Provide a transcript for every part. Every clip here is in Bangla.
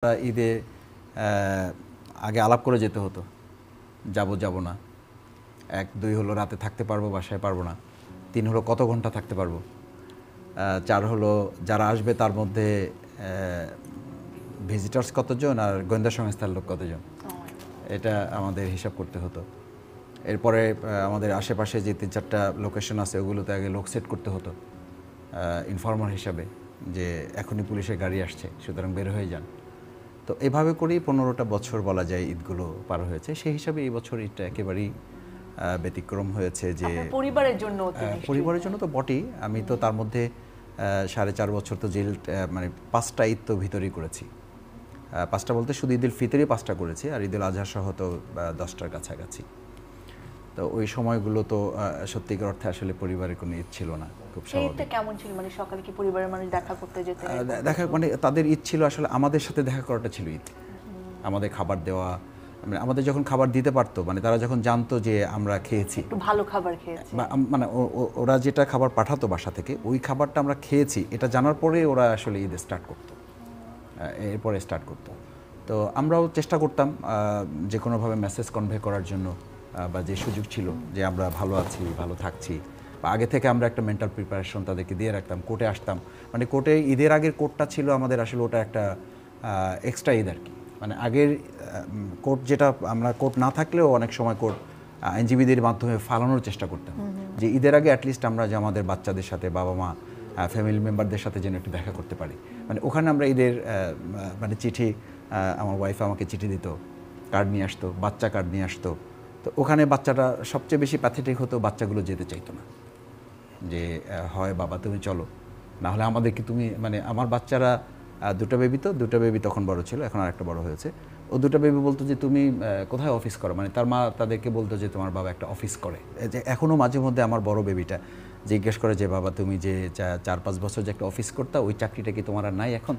ঈদে আগে আলাপ করে যেতে হতো, যাব না। 1-2 হলো রাতে থাকতে পারবো, বাসায় পারবো না। 3 হলো কত ঘন্টা থাকতে পারবো। 4 হলো যারা আসবে তার মধ্যে ভিজিটার্স কতজন আর গোয়েন্দা সংস্থার লোক কতজন, এটা আমাদের হিসাব করতে হতো। এরপরে আমাদের আশেপাশে যে 3-4টা লোকেশন আছে ওগুলোতে আগে লোক সেট করতে হতো ইনফর্মার হিসাবে, যে এখনই পুলিশের গাড়ি আসছে, সুতরাং বের হয়ে যান। তো এভাবে করেই 15টা বছর বলা যায় ঈদগুলো পার হয়েছে। সেই হিসাবে এই বছর ঈদটা একেবারেই ব্যতিক্রম হয়েছে। যে পরিবারের জন্য তো বটেই, আমি তো তার মধ্যে 4.5 বছর তো জেল, মানে 5টা ঈদ তো ভিতরেই করেছি। 5টা বলতে শুধু ঈদুল ফিতরই 5টা করেছি, আর ঈদুল আজহা সহ তো 10টার কাছাকাছি। তো ওই সময়গুলো তো সত্যিকার অর্থে আসলে পরিবারের কোনো ঈদ ছিল না। খুব স্বাভাবিক। কেমন ছিল, মানে সকালে কি পরিবারের মানুষ দেখা করতে যেতে? দেখা মানে তাদের ঈদ ছিল আসলে আমাদের সাথে দেখা করাটা ছিল ঈদ। আমাদের খাবার দেওয়া, মানে আমাদের যখন খাবার দিতে পারতো, মানে তারা যখন জানতো যে আমরা খেয়েছি, একটু ভালো খাবার খেয়েছি, মানে ওরা যেটা খাবার পাঠাতো বাসা থেকে, ওই খাবারটা আমরা খেয়েছি এটা জানার পরে ওরা আসলে ঈদ স্টার্ট করতো, এরপরে স্টার্ট করতো। তো আমরাও চেষ্টা করতাম যে কোনোভাবে মেসেজ কনভে করার জন্য, বা যে সুযোগ ছিল যে আমরা ভালো আছি, ভালো থাকছি, বা আগে থেকে আমরা একটা মেন্টাল প্রিপারেশন তাদেরকে দিয়ে রাখতাম। কোর্টে আসতাম, মানে কোর্টে ঈদের আগের কোর্টটা ছিল আমাদের আসলে ওটা একটা এক্সট্রা ঈদ আর কি। মানে আগের কোর্ট যেটা, আমরা কোর্ট না থাকলেও অনেক সময় কোর্ট আইনজীবীদের মাধ্যমে ফালানোর চেষ্টা করতাম, যে ঈদের আগে অ্যাটলিস্ট আমরা যে আমাদের বাচ্চাদের সাথে, বাবা মা, ফ্যামিলি মেম্বারদের সাথে যেন একটু দেখা করতে পারি। মানে ওখানে আমরা ঈদের মানে চিঠি, আমার ওয়াইফ আমাকে চিঠি দিত, কার্ড নিয়ে আসতো, বাচ্চা কার্ড নিয়ে আসতো। তো ওখানে বাচ্চাটা সবচেয়ে বেশি প্যাথেটিক হতো, বাচ্চাগুলো যেতে চাইতো না, যে হয় বাবা তুমি চলো, না হলে আমাদেরকে তুমি, মানে আমার বাচ্চারা 2টা বেবি, তো 2টা বেবি তখন বড় ছিল, এখন আর একটা বড় হয়েছে। ও 2টা বেবি বলতো যে তুমি কোথায় অফিস করো, মানে তার মা তাদেরকে বলতো যে তোমার বাবা একটা অফিস করে। যে এখনও মাঝে মধ্যে আমার বড় বেবিটা জিজ্ঞেস করে যে বাবা তুমি যে 4-5 বছর যে একটা অফিস করতা, ওই চাকরিটা কি তোমার আর নাই এখন?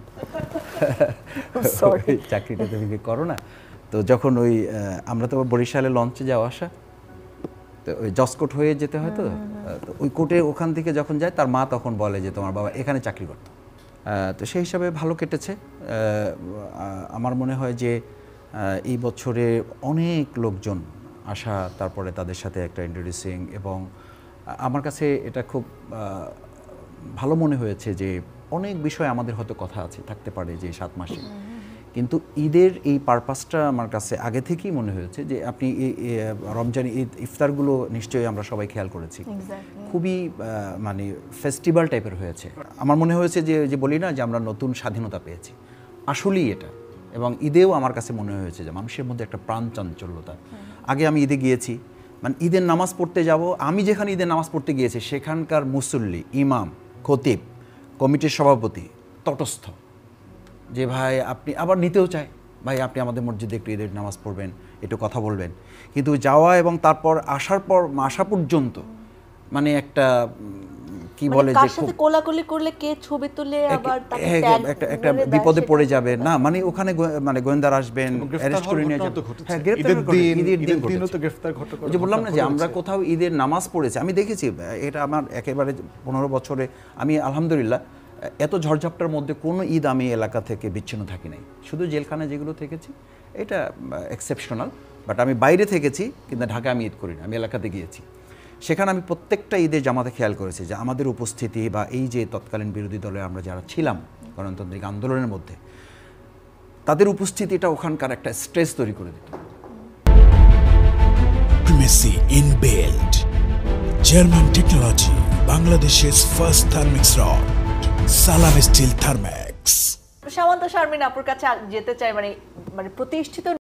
ওই চাকরিটা তুমি কি করো না? তো যখন ওই আমরা তো বরিশালে লঞ্চে যাওয়া আসা, তো ওই জসকোট হয়ে যেতে হয়, তো ওই কোর্টে ওখান থেকে যখন যায় তার মা তখন বলে যে তোমার বাবা এখানে চাকরি করত। তো সেই হিসাবে ভালো কেটেছে। আমার মনে হয় যে এই বছরে অনেক লোকজন আসা, তারপরে তাদের সাথে একটা ইন্ট্রোডিউসিং, এবং আমার কাছে এটা খুব ভালো মনে হয়েছে যে অনেক বিষয় আমাদের হয়তো কথা আছে, থাকতে পারে যে 7 মাসে, কিন্তু ঈদের এই পারপাসটা আমার কাছে আগে থেকেই মনে হয়েছে যে আপনি রমজান ঈদ ইফতারগুলো নিশ্চয়ই আমরা সবাই খেয়াল করেছি, খুবই মানে ফেস্টিভ্যাল টাইপের হয়েছে। আমার মনে হয়েছে যে বলি না যে আমরা নতুন স্বাধীনতা পেয়েছি, আসলেই এটা। এবং ঈদেও আমার কাছে মনে হয়েছে যে মানুষের মধ্যে একটা প্রাণ চাঞ্চল্যতা। আগে আমি ঈদে গিয়েছি, মানে ঈদের নামাজ পড়তে যাব, আমি যেখানে ঈদের নামাজ পড়তে গিয়েছি সেখানকার মুসল্লি, ইমাম, খতিব, কমিটির সভাপতি তটস্থ, যে ভাই আপনি আবার নিতেও চায়, ভাই আপনি আমাদের মসজিদে একটু ঈদের নামাজ পড়বেন, একটু কথা বলবেন। কিন্তু যাওয়া এবং তারপর আসা পর্যন্ত মানে একটা কি বলে যে খুব কোলাকুলি করলে কে ছবি তুলে আবার তাকে একটা বিপদে পড়ে যাবে না, মানে ওখানে মানে গোয়েন্দার আসবেন, অ্যারেস্ট করে নিয়ে যাবে। হ্যাঁ, গ্রেফতার ঘটনা, যে বললাম না যে আমরা কোথাও ঈদের নামাজ পড়েছি, আমি দেখেছি। এটা আমার একেবারে 15 বছরে আমি আলহামদুলিল্লাহ এত ঝড়ঝাপটার মধ্যে কোনো ঈদ আমি এলাকা থেকে বিচ্ছিন্ন থাকি নাই। শুধু জেলখানায় যেগুলো থেকেছি এটা এক্সেপশনাল, বাট আমি বাইরে থেকেছি, কিন্তু ঢাকায় আমি ঈদ করি না, আমি এলাকাতে গিয়েছি। সেখানে আমি প্রত্যেকটা ঈদের জামাতে খেয়াল করেছি যে আমাদের উপস্থিতি, বা এই যে তৎকালীন বিরোধী দলে আমরা যারা ছিলাম গণতান্ত্রিক আন্দোলনের মধ্যে, তাদের উপস্থিতিটা ওখানকার একটা স্ট্রেস তৈরি করে দিত। Primacy inbuilt. German technology, Bangladesh's first thermix rod. Salam Steel Thermex. সামান্ত Sharmin আপুর কাছে যেতে চাই, মানে প্রতিষ্ঠিত